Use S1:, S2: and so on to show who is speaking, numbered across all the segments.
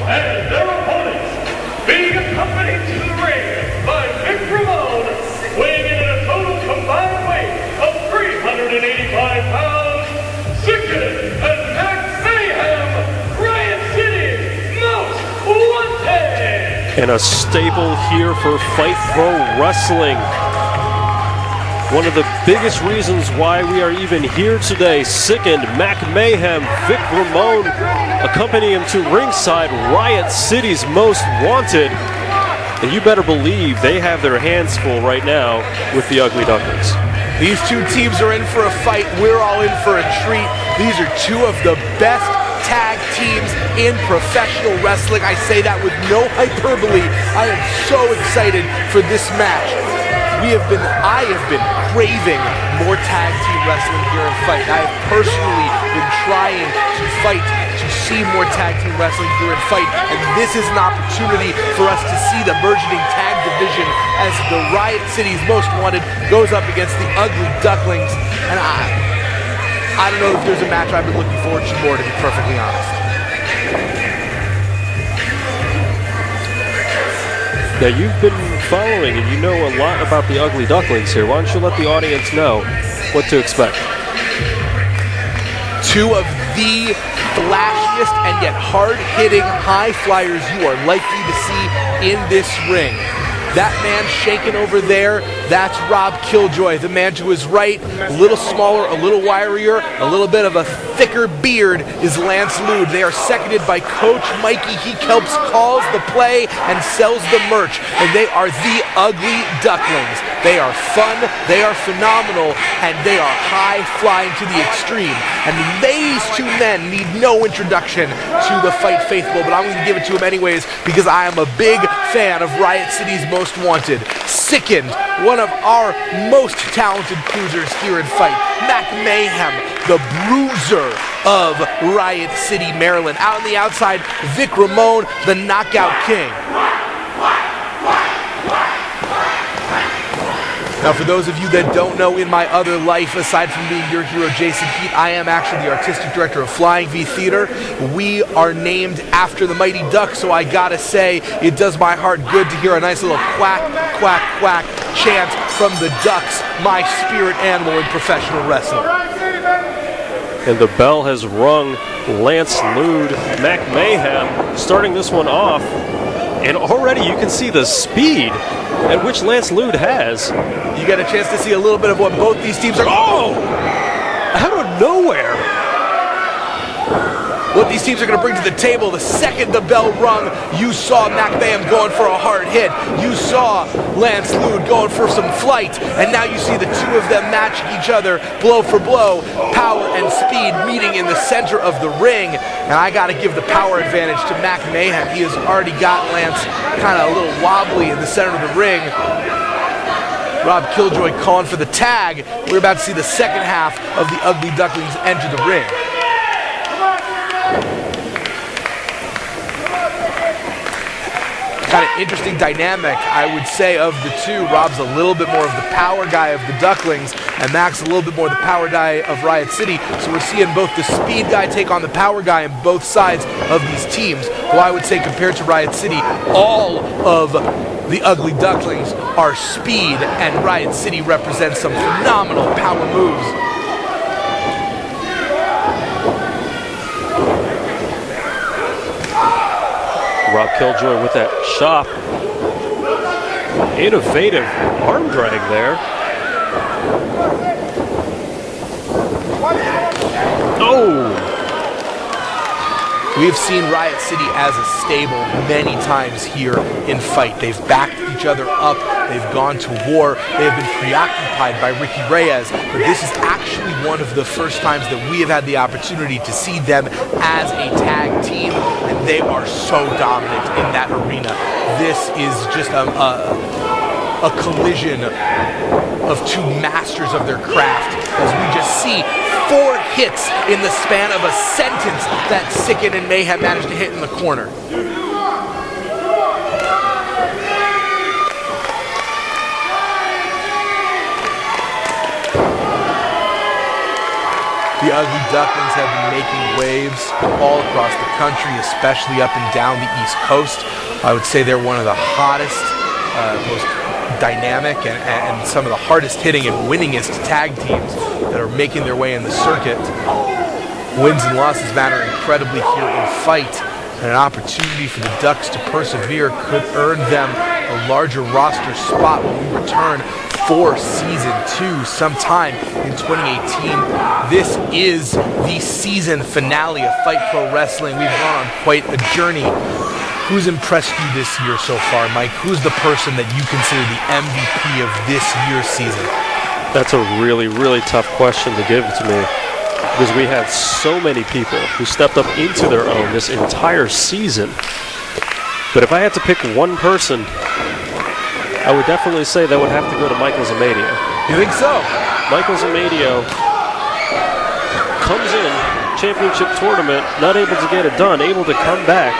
S1: and their opponents, being accompanied to the ring by Vic Ramon, weighing in at a total combined weight of 385 pounds, Sicken and Max Mayhem, Riot City's most wanted!
S2: And a staple here for Fight Pro Wrestling. One of the biggest reasons why we are even here today. Sickened, Mac Mayhem, Vic Ramon, accompanying him to ringside, Riot City's most wanted. And you better believe they have their hands full right now with the Ugly Ducklings.
S3: These two teams are in for a fight. We're all in for a treat. These are two of the best tag teams in professional wrestling. I say that with no hyperbole. I am so excited for this match. I have been craving more tag team wrestling here in Fight. I have personally been trying to fight to see more tag team wrestling here in Fight, and this is an opportunity for us to see the burgeoning tag division as the Riot City's most wanted goes up against the Ugly Ducklings. And I don't know if there's a match I've been looking forward to more, to be perfectly honest.
S2: Now, you've been following and you know a lot about the Ugly Ducklings here. Why don't you let the audience know what to expect?
S3: Two of the flashiest and yet hard-hitting high flyers you are likely to see in this ring. That man shaking over there, that's Rob Killjoy. The man to his right, a little smaller, a little wirier, a little bit of a thicker beard is Lance Lude. They are seconded by Coach Mikey. He helps calls the play and sells the merch. And they are the Ugly Ducklings. They are fun, they are phenomenal, and they are high-flying to the extreme. And these two men need no introduction to the Fight Faithful, but I'm going to give it to them anyways because I am a big fan of Riot City's most wanted. Sickened, one of our most talented cruisers here in Fight. Mac Mayhem, the bruiser of Riot City, Maryland. Out on the outside, Vic Ramon, the knockout king. Now, for those of you that don't know, in my other life, aside from being your hero, Jason Heat, I am actually the artistic director of Flying V Theater. We are named after the Mighty Duck, so I gotta say, it does my heart good to hear a nice little quack, quack, quack chant from the Ducks, my spirit animal in professional wrestling.
S2: And the bell has rung. Lance Lude, Mac Mayhem, starting this one off. And already you can see the speed at which Lance Lude has.
S3: You get a chance to see a little bit of what both these teams are. Oh!
S2: Out of nowhere.
S3: What these teams are going to bring to the table. The second the bell rung, you saw Mac Mayhem going for a hard hit. You saw Lance Lude going for some flight. And now you see the two of them matching each other blow for blow. Power and speed meeting in the center of the ring. And I got to give the power advantage to Mac Mayhem. He has already got Lance kind of a little wobbly in the center of the ring. Rob Killjoy calling for the tag. We're about to see the second half of the Ugly Ducklings enter the ring. Kind of interesting dynamic, I would say, of the two. Rob's a little bit more of the power guy of the Ducklings, and Mac's a little bit more the power guy of Riot City. So we're seeing both the speed guy take on the power guy on both sides of these teams. Well, I would say compared to Riot City, all of the Ugly Ducklings are speed, and Riot City represents some phenomenal power moves.
S2: Rob Killjoy with that chop. Innovative arm drag there. Oh!
S3: We've seen Riot City as a stable many times here in Fight. They've backed each other up. They've gone to war. They have been preoccupied by Ricky Reyes. But this is actually one of the first times that we have had the opportunity to see them as a tag team. And they are so dominant in that arena. This is just a collision of two masters of their craft as we just see 4 hits in the span of a sentence that Sicken and Mayhem managed to hit in the corner. The Ugly Ducklings have been making waves all across the country, especially up and down the East Coast. I would say they're one of the hottest, most dynamic, and some of the hardest hitting and winningest tag teams that are making their way in the circuit. Wins and losses matter incredibly here in Fight, and an opportunity for the Ducks to persevere could earn them a larger roster spot when we return for Season 2 sometime in 2018. This is the season finale of Fight Pro Wrestling. We've gone on quite a journey. Who's impressed you this year so far, Mike? Who's the person that you consider the MVP of this year's season?
S2: That's a really, really tough question to give to me, because we had so many people who stepped up into their own this entire season. But if I had to pick one person, I would definitely say that would have to go to Michael Zamadio.
S3: You think so?
S2: Michael Zamadio comes in, championship tournament, not able to get it done, able to come back,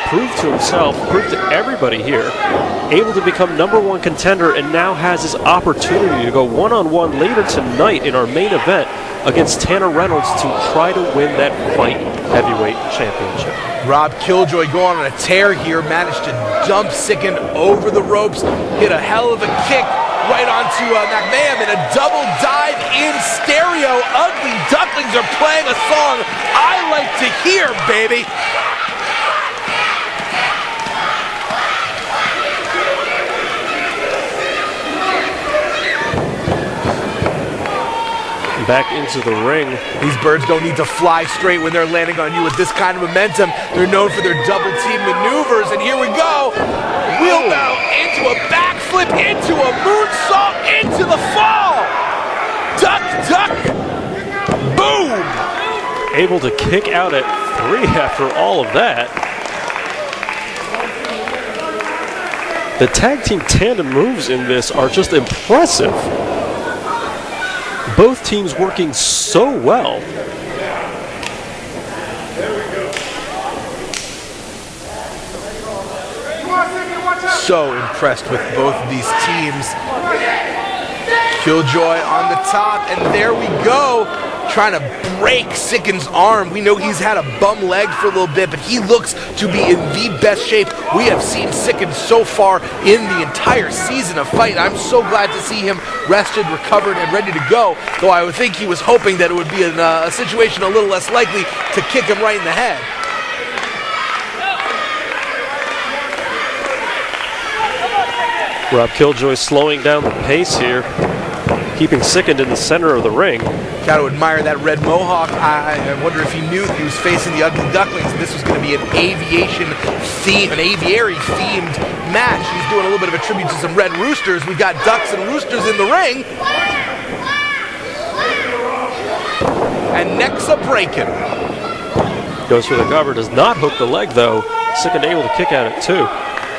S2: prove to himself, prove to everybody here, able to become #1 contender, and now has his opportunity to go one-on-one later tonight in our main event against Tanner Reynolds to try to win that Fight Heavyweight Championship.
S3: Rob Killjoy going on a tear here, managed to dump Sickened over the ropes, hit a hell of a kick right onto McMahon in a double dive in stereo. Ugly Ducklings are playing a song I like to hear, baby.
S2: Back into the ring.
S3: These birds don't need to fly straight when they're landing on you with this kind of momentum. They're known for their double team maneuvers, and here we go. Wheelbarrow into a backflip, into a moonsault, into the fall. Duck, duck, boom.
S2: Able to kick out at 3 after all of that. The tag team tandem moves in this are just impressive. Both teams working so well.
S3: So impressed with both of these teams. Killjoy on the top, and there we go. Trying to break Sicken's arm. We know he's had a bum leg for a little bit, but he looks to be in the best shape we have seen Sicken so far in the entire season of Fight. I'm so glad to see him rested, recovered, and ready to go, though I would think he was hoping that it would be a situation a little less likely to kick him right in the head.
S2: Rob Killjoy slowing down the pace here, keeping Sickened in the center of the ring.
S3: Got to admire that red mohawk. I wonder if he knew he was facing the Ugly Ducklings and this was going to be an aviary-themed match. He's doing a little bit of a tribute to some red roosters. We've got ducks and roosters in the ring. And necks a breaking.
S2: Goes for the cover, does not hook the leg though. Sickened able to kick out at 2.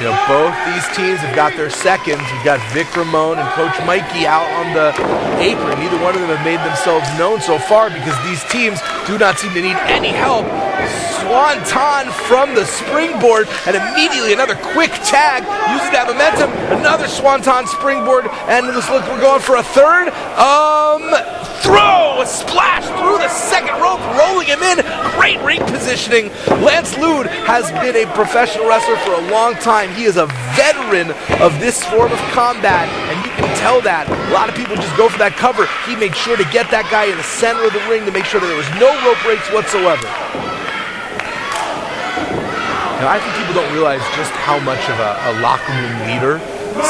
S3: You know, both these teams have got their seconds. We've got Vic Ramon and Coach Mikey out on the apron. Neither one of them have made themselves known so far because these teams do not seem to need any help. Swanton from the springboard, and immediately another quick tag using that momentum. Another Swanton springboard, and it looks like we're going for a third. Throw! A splash through the second rope, rolling him in. Great ring positioning. Lance Lude has been a professional wrestler for a long time. He is a veteran of this form of combat, and you can tell that. A lot of people just go for that cover. He made sure to get that guy in the center of the ring to make sure that there was no rope breaks whatsoever. Now, I think people don't realize just how much of a locker room leader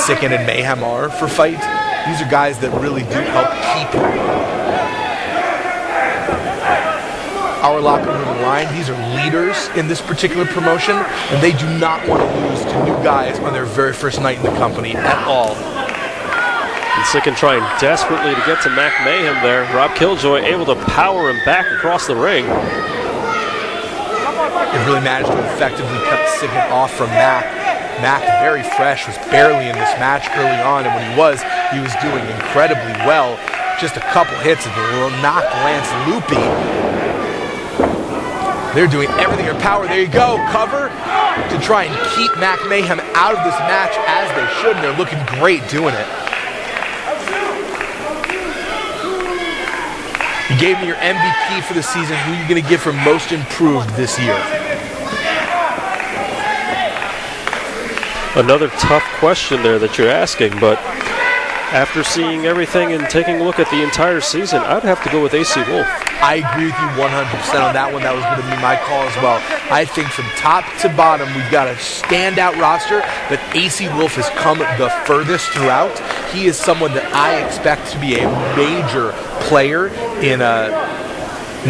S3: Sicken and Mayhem are for Fight. These are guys that really do help keep our locker room in line. These are leaders in this particular promotion, and they do not want to lose to new guys on their very first night in the company at all.
S2: And Sicken trying desperately to get to Mac Mayhem there. Rob Killjoy able to power him back across the ring.
S3: They really managed to effectively cut Sicken off from Mac. Mac, very fresh, was barely in this match early on, and when he was doing incredibly well. Just a couple hits and will knock Lance loopy. They're doing everything in their power. There you go, cover to try and keep Mac Mayhem out of this match as they should, and they're looking great doing it. You gave me your MVP for the season. Who are you going to give for most improved this year?
S2: Another tough question there that you're asking, but after seeing everything and taking a look at the entire season, I'd have to go with AC Wolf.
S3: I agree with you 100% on that one. That was going to be my call as well. I think from top to bottom, we've got a standout roster, but AC Wolf has come the furthest throughout. He is someone that I expect to be a major player in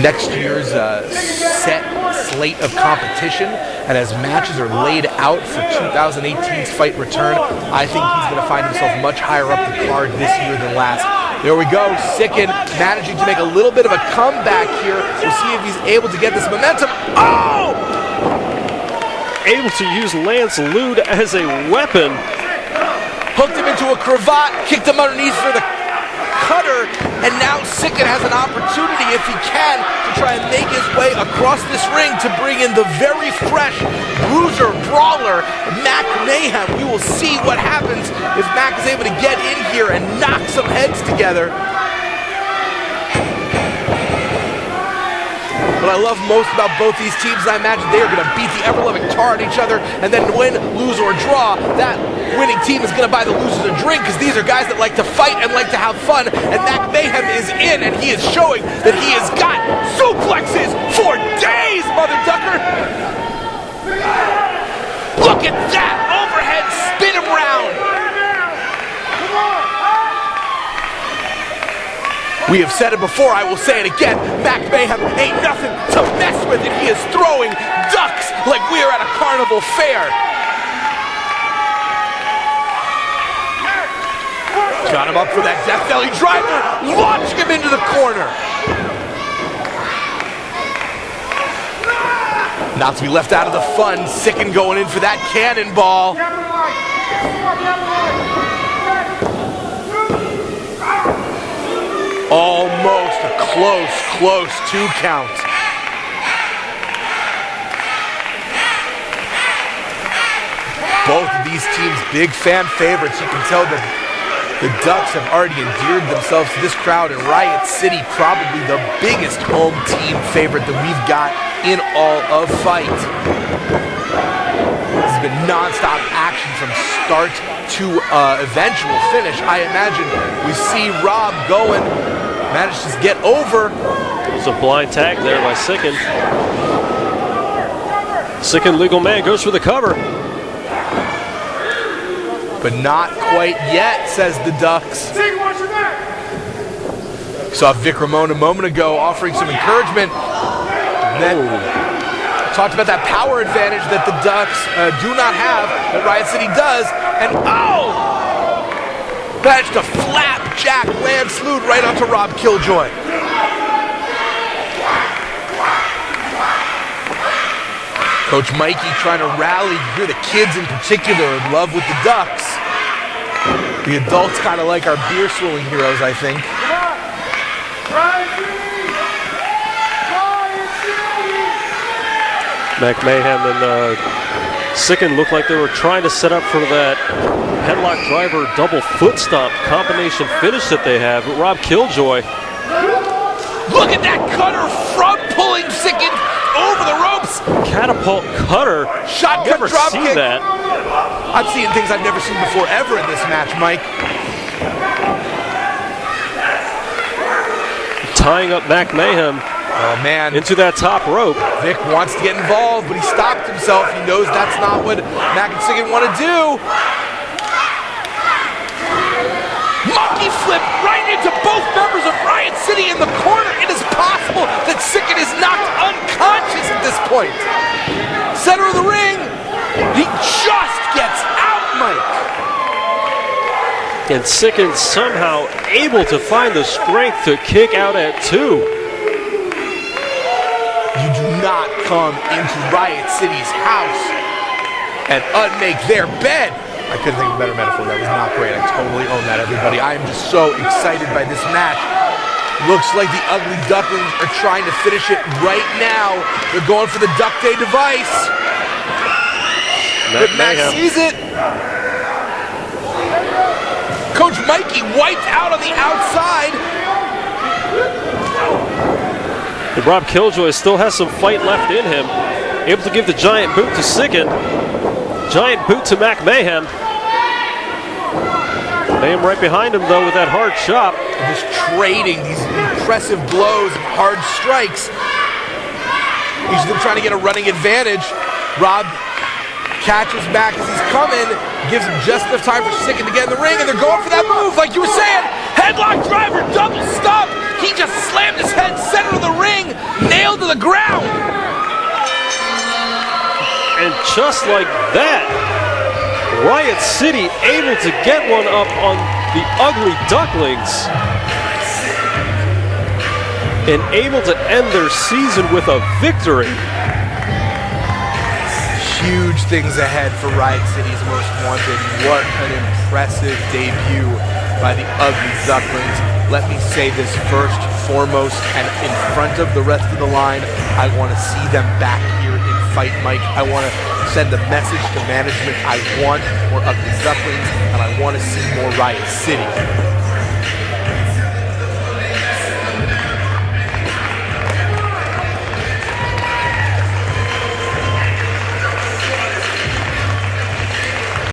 S3: next year's set slate of competition. And as matches are laid out for 2018's Fight Return, I think he's going to find himself much higher up the card this year than last. There we go. Sicken managing to make a little bit of a comeback here. We'll see if he's able to get this momentum. Oh!
S2: Able to use Lance Lude as a weapon.
S3: Hooked him into a cravat, kicked him underneath for the cutter, and now Sicken has an opportunity, if he can, to try and make his way across this ring to bring in the very fresh bruiser brawler, Mac Mayhem. We will see what happens if Mac is able to get in here and knock some heads together. What I love most about both these teams, I imagine they are going to beat the ever-loving tar at each other, and then win, lose, or draw. That winning team is going to buy the losers a drink, because these are guys that like to fight and like to have fun, and Mac Mayhem is in, and he is showing that he has got suplexes for days, Mother Ducker! Look at that! Overhead, spin him round! We have said it before, I will say it again, Mac Mayhem ain't nothing to mess with, and he is throwing ducks like we are at a carnival fair. Got him up for that Death Valley driver, launching him into the corner. Not to be left out of the fun, Sicken going in for that cannonball. Almost a close 2 count. Both of these teams big fan favorites. You can tell that the Ducks have already endeared themselves to this crowd, and Riot City probably the biggest home team favorite that we've got in all of Fight. This has been non-stop action from start to eventual finish. I imagine we see Rob going, manages to get over.
S2: It's a blind tag there by Sicken. Sicken, legal man, goes for the cover.
S3: But not quite yet, says the Ducks. Saw Vic Ramon a moment ago offering some encouragement. Then talked about that power advantage that the Ducks do not have, that Riot City does. And managed to flapjack Lance Lude right onto Rob Killjoy. Coach Mikey trying to rally. You hear the kids in particular in love with the Ducks. The adults kind of like our beer swilling heroes, I think.
S2: Mac Mayhem and Sicken looked like they were trying to set up for that headlock driver double foot stomp combination finish that they have. But Rob Killjoy.
S3: Look at that cutter front pulling Sicken over the ropes.
S2: Catapult cutter.
S3: Shotgun
S2: never
S3: drop
S2: seen
S3: kick.
S2: That.
S3: I'm seeing things I've never seen before ever in this match, Mike.
S2: Tying up Mac Mayhem.
S3: Oh man.
S2: Into that top rope.
S3: Vic wants to get involved, but he stopped himself. He knows that's not what Mac and Sicken want to do. Monkey flip right into both members of Riot City in the corner. It is possible that Sicken is knocked unconscious at this point. Center of the ring. He just gets out, Mike.
S2: And Sicken somehow able to find the strength to kick out at 2.
S3: You do not come into Riot City's house and unmake their bed. I couldn't think of a better metaphor. That was not great. I totally own that, everybody. I am just so excited by this match. Looks like the Ugly Ducklings are trying to finish it right now. They're going for the Duck Day device. But Mac sees it. Coach Mikey wiped out on the outside.
S2: And Rob Killjoy still has some fight left in him. Able to give the giant boot to Sicken. Giant boot to Mac Mayhem. Mayhem right behind him, though, with that hard chop.
S3: Just trading these impressive blows and hard strikes. He's still trying to get a running advantage. Rob catches back as he's coming, gives him just enough time for Sicken to get in the ring, and they're going for that move, like you were saying. Headlock driver, double stomp. He just slammed his head center of the ring, nailed to the ground.
S2: And just like that, Riot City able to get one up on the Ugly Ducklings. And able to end their season with a victory.
S3: Huge things ahead for Riot City's Most Wanted. What an impressive debut by the Ugly Ducklings. Let me say this first, foremost, and in front of the rest of the line, I want to see them back here in Fight Mike. I want to send a message to management. I want more Ugly Ducklings, and I want to see more Riot City.